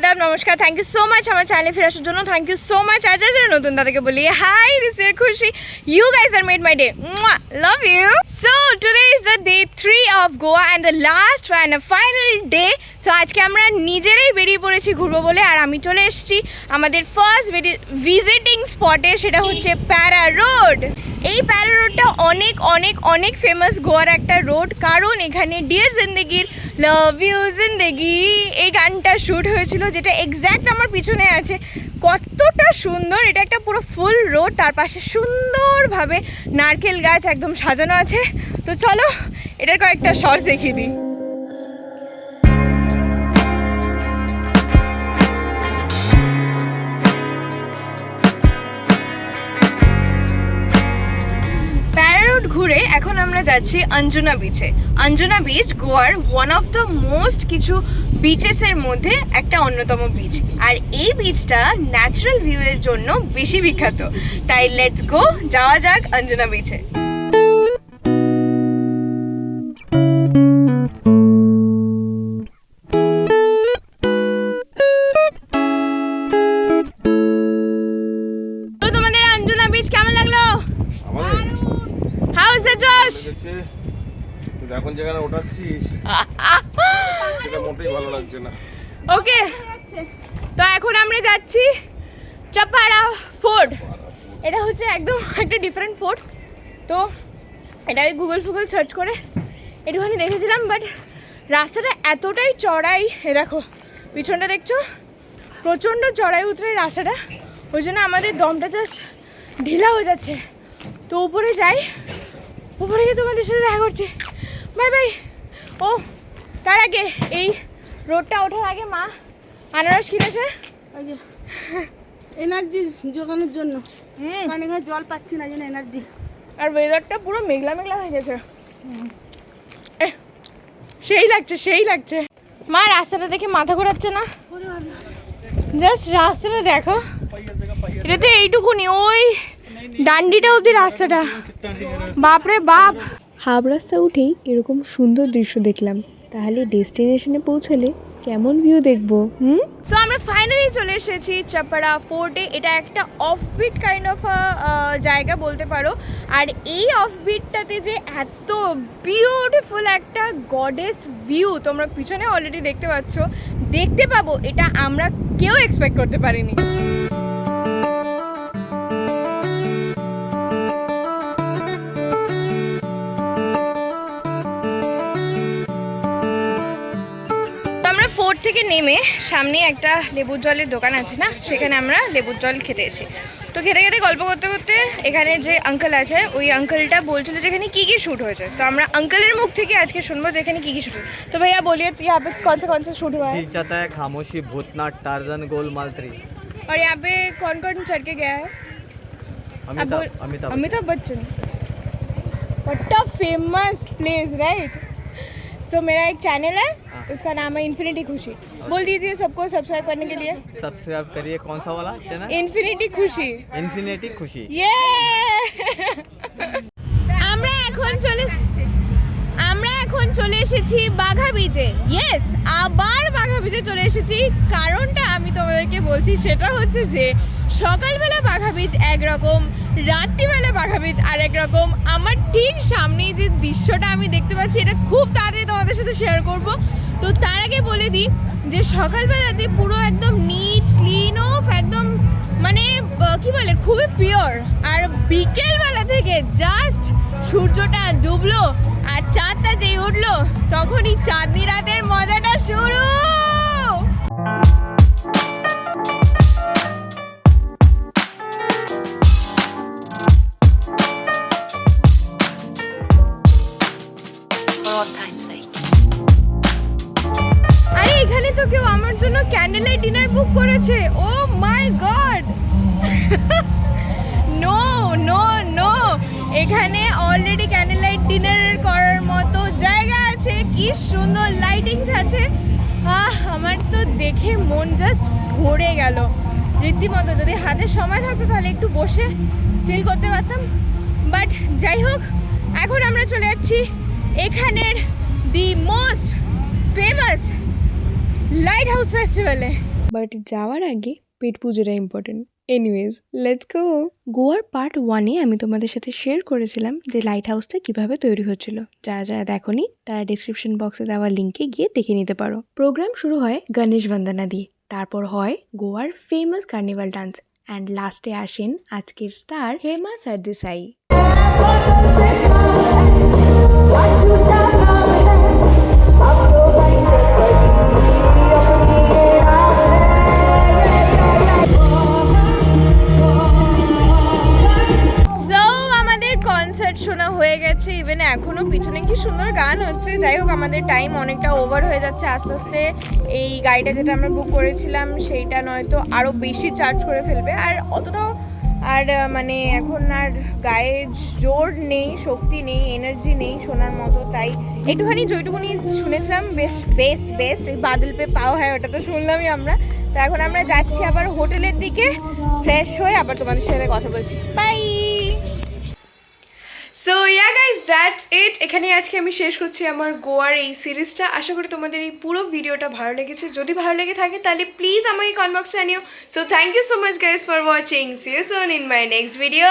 आदाब नमस्कार thank you so much हमारे चैनल फिर आसार जন্য थैंक यू सो मच आज आज नतून दादाके बोली हाई दिस इज खुशी you guys are made my day love you so today is the day 3 of Goa and the last and the final day so আজকে আমরা নিজেরাই বেরিয়ে পড়েছি ঘুরবো বলে আর আমি চলে এসেছি আমাদের ফার্স্ট ভিজিটিং স্পটে সেটা হচ্ছে প্যারা রোড এই প্যারা রোডটা অনেক অনেক অনেক ফেমাস গোয়ার একটা রোড কারণ এখানে ডিয়ার জিন্দেগির লাভ ইউ জিন্দেগি এই গানটা শ্যুট হয়েছিল যেটা এক্স্যাক্ট আমার পিছনে আছে কতটা সুন্দর এটা একটা পুরো ফুল রোড তার পাশে সুন্দরভাবে নারকেল গাছ একদম সাজানো আছে তো চলো এটার কয়েকটা শর্টস দেখিয়ে দিই ঘুরে এখন আমরা যাচ্ছি অঞ্জনা বিচে অঞ্জনা বিচ গোয়ার ওয়ান অফ দ্য মোস্ট কিছু বিচেসের মধ্যে একটা অন্যতম বিচ আর এই বিচটা ন্যাচারাল ভিউ এর জন্য বেশি বিখ্যাত তাই লেটস গো যাওয়া যাক অঞ্জনা বিচে তো তোমাদের অঞ্জনা বিচ কেমন লাগলো How is the Josh? তুই এখন যেখানে ওঠাচ্ছিস সেটা মোটেই ভালো লাগছে না ওকে তো এখন আমরা যাচ্ছি চাপাড়া ফোর্ট এটা হচ্ছে একদম একটা ডিফারেন্ট ফোর্ট তো এটা আমি গুগল সার্চ করে একটুখানি দেখেছিলাম বাট রাস্তাটা এতটাই চড়াই এ দেখো পিছনটা দেখছো প্রচণ্ড চড়াই উতরে রাস্তাটা ওই জন্য আমাদের দমটা জাস্ট ঢিলা হয়ে যাচ্ছে তো উপরে যাই উপরে গিয়ে তোমাদের সাথে দেখা করছে বাই বাই ও তার আগে এই রোডটা ওঠার আগে মা আনারস কিনেছে ওই যে এনার্জি জোগানোর জন্য কারণ এখানে জল পাচ্ছি না যেন এনার্জি আর ওয়েদারটা পুরো মেঘলা মেঘলা হয়ে গেছে সেই লাগছে মা রাস্তাটা দেখে মাথা ঘোরাচ্ছে না জাস্ট রাস্তাটা দেখো এটা তো এইটুকুনি ওই ডান্ডিটা অবধি রাস্তাটা বাপরে বাপ হাফ রাস্তা উঠেই এরকম সুন্দর দৃশ্য দেখলাম তাহলে ডেস্টিনেশনে পৌঁছালে কেমন ভিউ দেখবো সো আমরা ফাইনালি চলে এসেছি চাপাড়া ফোর্টে এটা একটা অফবিট কাইন্ড অফ জায়গা বলতে পারো আর এই অফবিটটাতে যে এত বিউটিফুল একটা গডেস্ট ভিউ তোমরা পিছনে অলরেডি দেখতে পাবো এটা আমরা কেউ এক্সপেক্ট করতে পারিনি ফোর্ট থেকে নেমে সামনে একটা লেবুর জলের দোকান আছে না সেখানে আমরা লেবুর জল খেতে এসেছি তো খেতে খেতে গল্প করতে করতে এখানে যে আঙ্কেল আছে ওই আঙ্কেলটা বলছিল যে এখানে কী কী শ্যুট হয়েছে তো আমরা আঙ্কেলের মুখ থেকে আজকে শুনবো যে এখানে কী কী শ্যুট হয়েছে তো ভাইয়া বলিए यहाँ पे कौन से शूट हुआ है जाता है खामोशी भूतनाथ टार्जन गोलमाल 3 और यहाँ पे कौन चढ़ के गया है Amitabh Bachchan what a famous place right so मेरा एक चैनल है उसका नाम है इन्फिनिटी खुशी बोल दीजिए सबको सब्सक्राइब करने के लिए सब्सक्राइब करिए कौन सा वाला चैनल इन्फिनिटी खुशी ये আমরা এখন চলে এসেছি বাঘা বিচে ইয়েস আবার বাঘা বিচে চলে এসেছি কারণটা আমি তোমাদেরকে বলছি সেটা হচ্ছে যে সকালবেলা বাঘা বিচ একরকম রাত্রিবেলা বাঘা বিচ আর একরকম আমার ঠিক সামনেই যে দৃশ্যটা আমি দেখতে পাচ্ছি এটা খুব তাড়াতাড়ি তোমাদের সাথে শেয়ার করব তো তার আগে বলে দিই যে সকালবেলাতে পুরো একদম নিট ক্লিন অফ একদম মানে কি বলে খুবই পিওর আর বিকেলবেলা থেকে জাস্ট সূর্যটা ডুবলো আর চাঁদটা যেই উঠলো তখনই চাঁদনি রাতের মজাটা শুরু আরে এখানে তো কেউ আমার জন্য ক্যান্ডেল লাইট ডিনার বুক করেছে ও মাই গড নো এখানে অলরেডি ক্যান্ডেল লাইট ডিনার করার মতো জায়গা আছে কি সুন্দর লাইটিংস আছে আমার তো দেখে মন জাস্ট ভরে গেল রীতিমতো যদি হাতে সময় থাকতো তাহলে একটু বসে চিল করতে পারতাম বাট যাই হোক এখন আমরা চলে যাচ্ছি এখানের the most famous light house ফেস্টিভ্যালে বাট যাওয়ার আগে পেট পুজোটা ইম্পর্টেন্ট। Anyways let's go. গোয়ার পার্ট 1-এ আমি তোমাদের সাথে শেয়ার করেছিলাম যে লাইট হাউসটা কীভাবে তৈরি হচ্ছিল। যারা যারা দেখোনি তারা ডিসক্রিপশন বক্সে দেওয়া লিঙ্কে গিয়ে দেখে নিতে পারো। প্রোগ্রাম শুরু হয় গণেশ বন্দনা দিয়ে, তারপর হয় গোয়ার ফেমাস কার্নিভাল ডান্স, অ্যান্ড লাস্টে আসেন আজকের স্টার হেমা সরদেসাই। কনসার্ট শোনা হয়ে গেছে, ইভেন এখনো পিছনে কি সুন্দর গান হচ্ছে। যাই হোক, আমাদের টাইম অনেকটা ওভার হয়ে যাচ্ছে আস্তে আস্তে। এই গাড়িটা যেটা আমরা বুক করেছিলাম সেইটা নয়তো আরও বেশি চার্জ করে ফেলবে, আর অতটাও আর মানে এখন আর গায়ে জোর নেই, শক্তি নেই, এনার্জি নেই শোনার মতো। তাই একটুখানি যেটুকুনি শুনেছিলাম বেস্ট এই বাদল পে পাও হয় ওটা তো শুনলামই আমরা। তো এখন আমরা যাচ্ছি আবার হোটেলের দিকে, ফ্রেশ হয়ে আবার তোমাদের সাথে কথা বলছি। Bye. So yeah guys, that's it. এখানে আজকে আমি শেষ করছি আমার গোয়ার এই সিরিজটা। আশা করি তোমাদের এই পুরো ভিডিওটা ভালো লেগেছে। যদি ভালো লেগে থাকে তাহলে প্লিজ আমাকে কমেন্ট বক্সে জানিও। So thank you so much guys for watching. See you soon in my next video.